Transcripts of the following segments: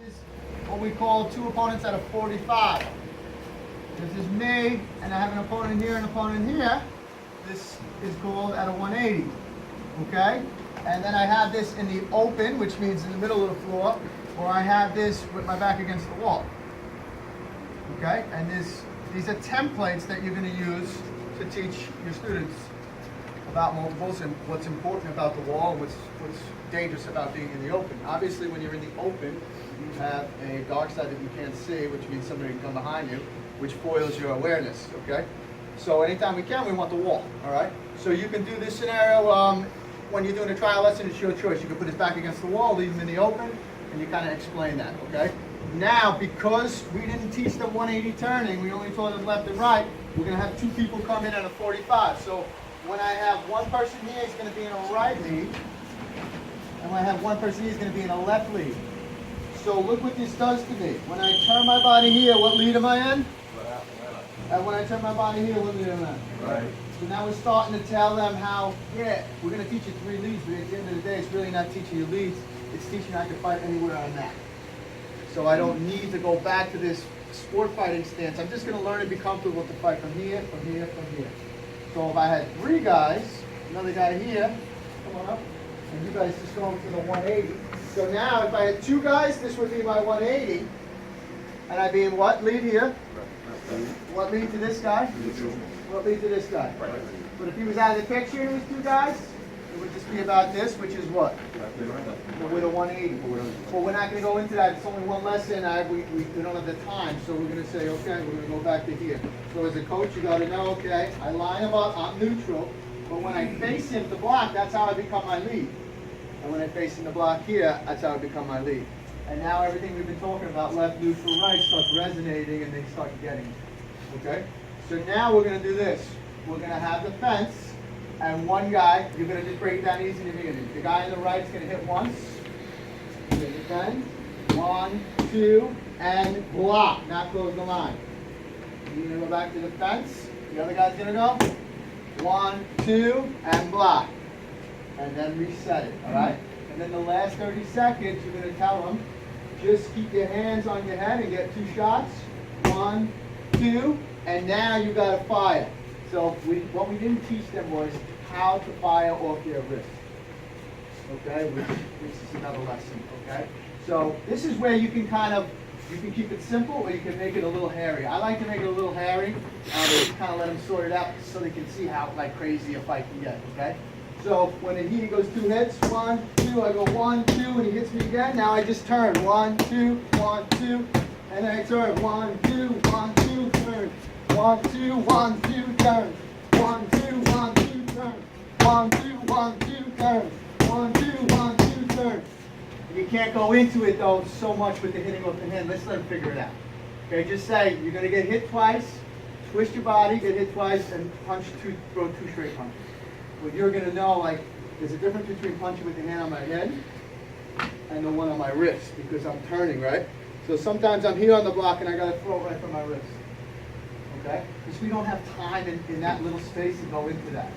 This is what we call two opponents at a 45. This is me, and I have an opponent here and an opponent here. This is called at a 180. Okay? And then I have this in the open, which means in the middle of the floor, or I have this with my back against the wall. Okay? And these are templates that you're going to use to teach your students about multiples and what's important about the wall and what's dangerous about being in the open. Obviously, when you're in the open, you have a dark side that you can't see, which means somebody can come behind you, which foils your awareness, okay? So anytime we can, we want the wall, all right? So you can do this scenario when you're doing a trial lesson, it's your choice. You can put his back against the wall, leave him in the open, and you kind of explain that, okay? Now, because we didn't teach them 180 turning, we only taught them left and right, we're going to have two people come in at a 45. So when I have one person here, he's going to be in a right lead, and when I have one person here, he's going to be in a left lead. So look what this does to me. When I turn my body here, what lead am I in? And when I turn my body here, what lead am I in? Right. So now we're starting to tell them how, yeah, we're going to teach you 3 leads, but at the end of the day, it's really not teaching you leads. It's teaching you how to fight anywhere on that. So I don't need to go back to this sport fighting stance. I'm just going to learn and be comfortable to fight from here, from here, from here. So if I had 3 guys, another guy here, come on up, and you guys just go over to the 180. So now if I had 2 guys, this would be my 180. And I'd be in what lead here? What lead to this guy? What lead to this guy? But if he was out of the picture and it was 2 guys, it would just be about this, which is what? With a 180. Well, we're not going to go into that. It's only one lesson. We don't have the time, so we're going to say, okay, we're going to go back to here. So as a coach, you got to know, okay, I line him up, I'm neutral, but when I face him to block, that's how I become my lead. And when I face him to block here, that's how I become my lead. And now everything we've been talking about, left, neutral, right, starts resonating and they start getting it. Okay? So now we're going to do this. We're going to have the fence, and one guy, you're going to just break it down easy in the beginning. The guy on the right is going to hit once. You're going to defend. 1, 2, and block. Now close the line. You're going to go back to the fence. The other guy's going to go. 1, 2, and block. And then reset it, all right? And then the last 30 seconds, you're going to tell them, just keep your hands on your head and get 2 shots. 1, 2, and now you got to fire. So what we didn't teach them was how to fire off their wrist. Okay, which is another lesson. Okay, so this is where you can you can keep it simple or you can make it a little hairy. I like to make it a little hairy. Just kind of let them sort it out so they can see how crazy a fight can get. Okay. So when he goes 2 hits, 1, 2, I go 1, 2, and he hits me again. Now I just turn 1, 2, 1, 2, and then I turn 1, 2, 1, 2, turn 1, 2, 1, 2, turn 1, 2, 1, 2, turn 1, 2, 1, 2, turn 1, 2, 1, 2, turn. You can't go into it though so much with the hitting off the hand. Let's let him figure it out. Okay, just say you're gonna get hit twice, twist your body, get hit twice, and throw 2 straight punches. Well, you're going to know, there's a difference between punching with the hand on my head and the one on my wrist because I'm turning, right? So sometimes I'm here on the block and I got to throw it right from my wrist. Okay? Because we don't have time in that little space to go into that.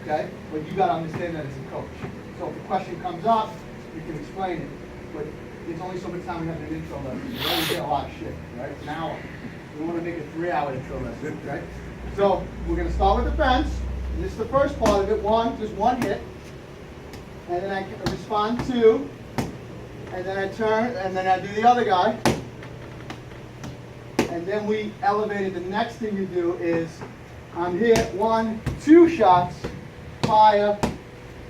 Okay? But you got to understand that as a coach. So if the question comes up, you can explain it. But there's only so much time we have in an intro lesson. We only get a lot of shit, right? It's an hour. We want to make it a 3-hour intro lesson, okay? So we're going to start with the fence. And this is the first part of it, just one hit. And then I respond 2. And then I turn, and then I do the other guy. And then we elevated. The next thing you do is, I'm hit, 1, 2 shots, fire.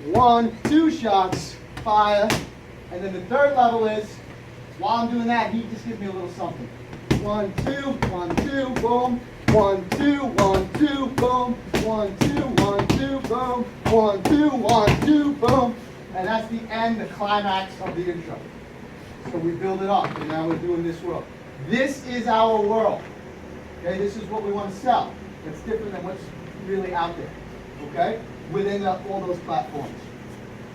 1, 2 shots, fire. And then the third level is, while I'm doing that, he just gives me a little something. 1, 2, 1, 2, boom. 1, 2, 1, 2, boom. 1, 2, 1, 2, boom. 1, 2, 1, 2, boom. And that's the end, the climax of the intro. So we build it up, and now we're doing this world. This is our world. Okay, this is what we want to sell. It's different than what's really out there. Okay, within all those platforms.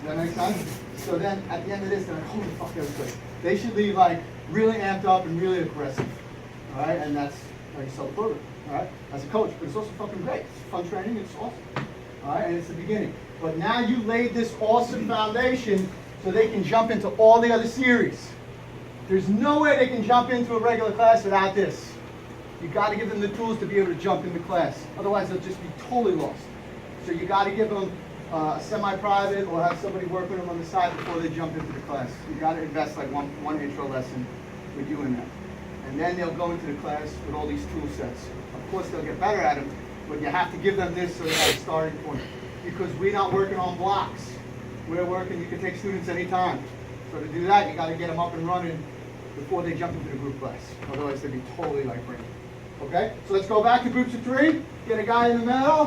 Does that make sense? So then, at the end of this, they're like, holy fuck, that was good. They should be really amped up and really aggressive. All right, and that's how you sell the program. All right, as a coach, but it's also fucking great. It's fun training. It's awesome. All right, and it's the beginning. But now you laid this awesome foundation so they can jump into all the other series. There's no way they can jump into a regular class without this. You got to give them the tools to be able to jump into class. Otherwise, they'll just be totally lost. So you got to give them a semi-private or have somebody work with them on the side before they jump into the class. You got to invest like one intro lesson with you in that. And then they'll go into the class with all these tool sets. Of course, they'll get better at them, but you have to give them this so they have a starting point. Because we're not working on blocks. We're working, you can take students anytime. So to do that, you got to get them up and running before they jump into the group class. Otherwise, they'll be totally like brain. Okay? So let's go back to groups of 3. Get a guy in the middle.